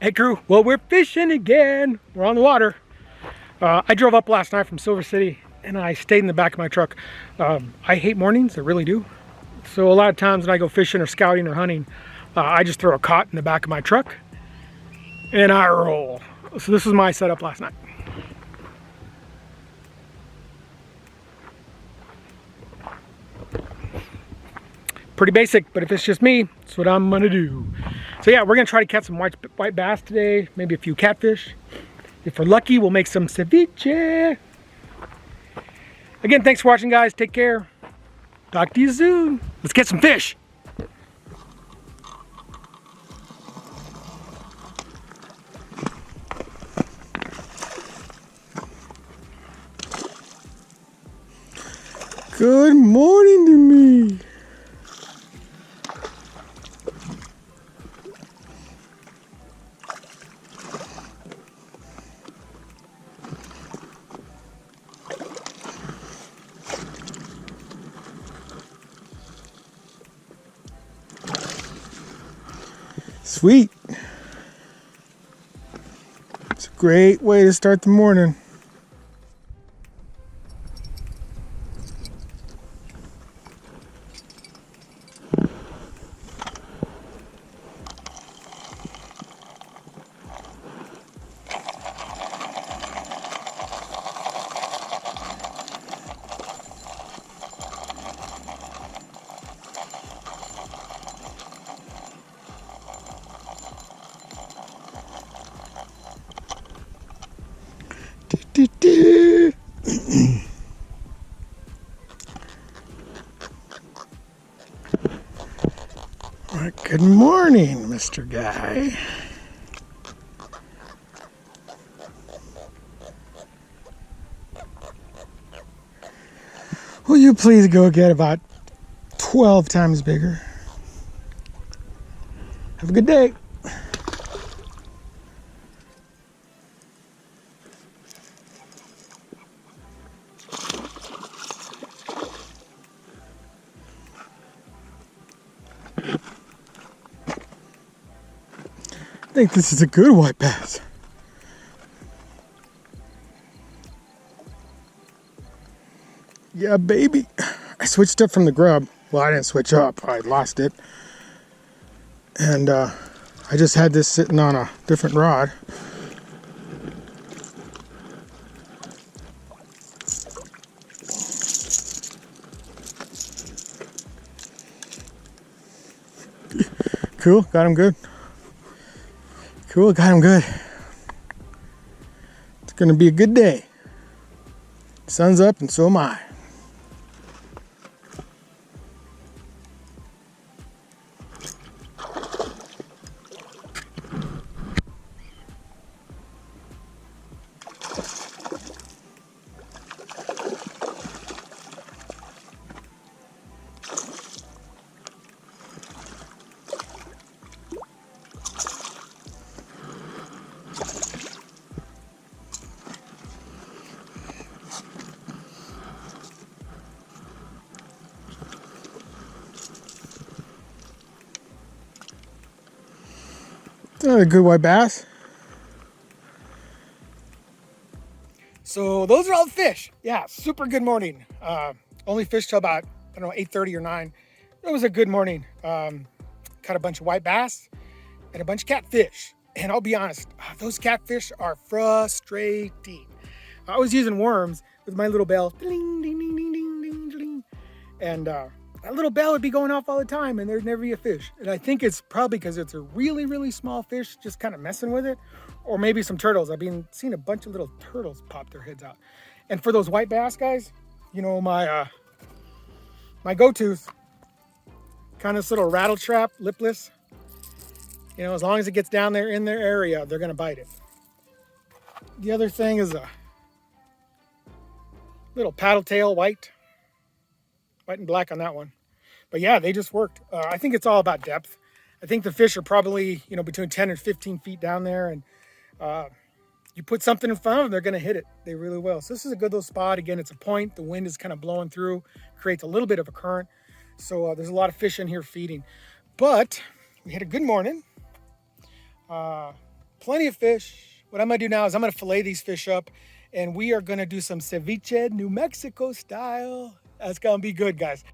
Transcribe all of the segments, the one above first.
Hey crew, well we're fishing again. We're on the water. I drove up last night from Silver City and I stayed in the back of my truck. I hate mornings, I really do. So a lot of times when I go fishing or scouting or hunting, I just throw a cot in the back of my truck and I roll. So this is my setup last night. Pretty basic, but if it's just me, that's what I'm gonna do. So yeah, we're gonna try to catch some white bass today, maybe a few catfish. If we're lucky, we'll make some ceviche. Again, thanks for watching, guys. Take care. Talk to you soon. Let's get some fish. Good morning to me. Sweet. It's a great way to start the morning. All right, good morning, Mr. Guy. Will you please go get about 12 times bigger? Have a good day. I think this is a good white bass. Yeah, baby. I switched up from the grub. Well, I didn't switch up. I lost it. And I just had this sitting on a different rod. Cool, got him good. Cool, got him good. It's gonna be a good day. Sun's up and so am I. Another good white bass. So those are all the fish. Yeah, super good morning. Only fished till about, I don't know, 8:30 or 9. It was a good morning. Caught a bunch of white bass and a bunch of catfish. And I'll be honest, those catfish are frustrating. I was using worms with my little bell. Ding, ding, ding, ding, ding, ding, ding. And that little bell would be going off all the time and there'd never be a fish. And I think it's probably because it's a really, really small fish just kind of messing with it. Or maybe some turtles. I've been seeing a bunch of little turtles pop their heads out. And for those white bass, guys, you know, my go-to's, kind of this little rattle trap, lipless. You know, as long as it gets down there in their area, they're gonna bite it. The other thing is a little paddle tail, white and black on that one. But yeah, they just worked. I think it's all about depth. I think the fish are probably, you know, between 10 and 15 feet down there. And you put something in front of them, they're going to hit it. They really will. So this is a good little spot. Again, it's a point. The wind is kind of blowing through, creates a little bit of a current. So there's a lot of fish in here feeding. But we had a good morning. plenty of fish. What I'm gonna do now is I'm gonna fillet these fish up, and we are gonna do some ceviche, New Mexico style. That's gonna be good, guys.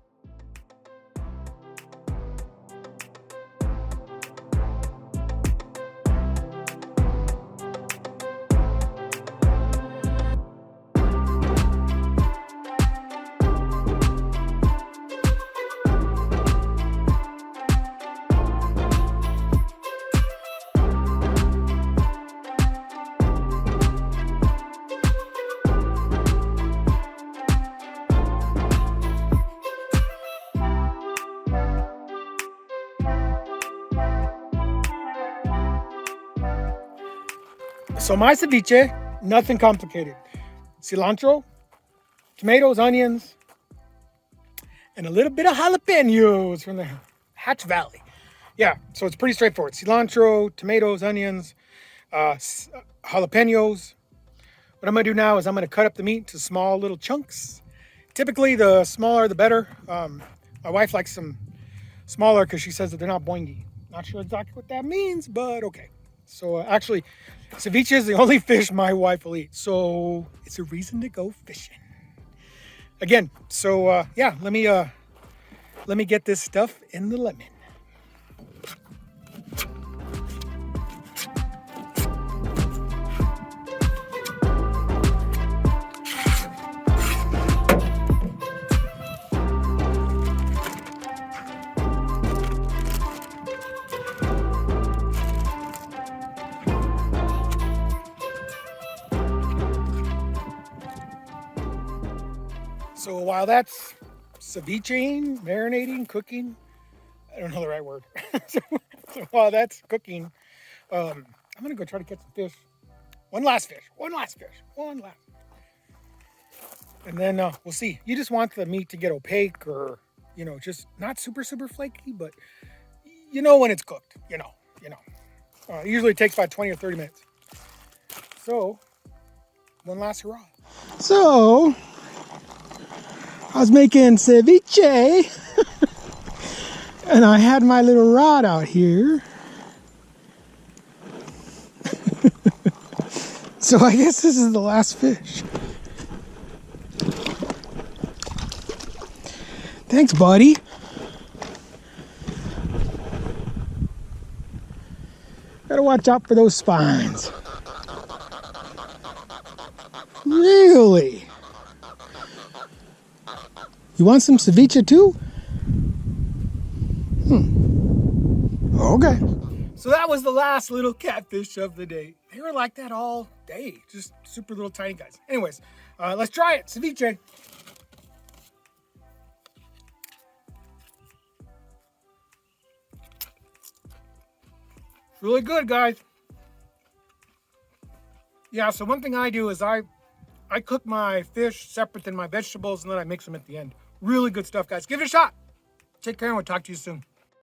So my ceviche, nothing complicated. Cilantro, tomatoes, onions, and a little bit of jalapenos from the Hatch Valley. Yeah, so it's pretty straightforward. Cilantro, tomatoes, onions, jalapenos. What I'm gonna do now is I'm gonna cut up the meat into small little chunks. Typically, the smaller the better. My wife likes them smaller because she says that they're not boingy. Not sure exactly what that means, but okay. So actually, ceviche is the only fish my wife will eat. So it's a reason to go fishing. Again, so yeah, let me get this stuff in the lemon. So while that's cevicheing, marinating, cooking, I don't know the right word. so while that's cooking, I'm gonna go try to catch some fish. One last fish. And then we'll see. You just want the meat to get opaque or, just not super flaky, but you know when it's cooked, you know. It usually takes about 20 or 30 minutes. So, one last hurrah. So, I was making ceviche, and I had my little rod out here. So I guess this is the last fish. Thanks, buddy. Gotta watch out for those spines. Really? You want some ceviche too? Okay. So that was the last little catfish of the day. They were like that all day. Just super little tiny guys. Anyways, let's try it. Ceviche. It's really good, guys. Yeah, so one thing I do is I cook my fish separate than my vegetables, and then I mix them at the end. Really good stuff, guys. Give it a shot. Take care, and we'll talk to you soon.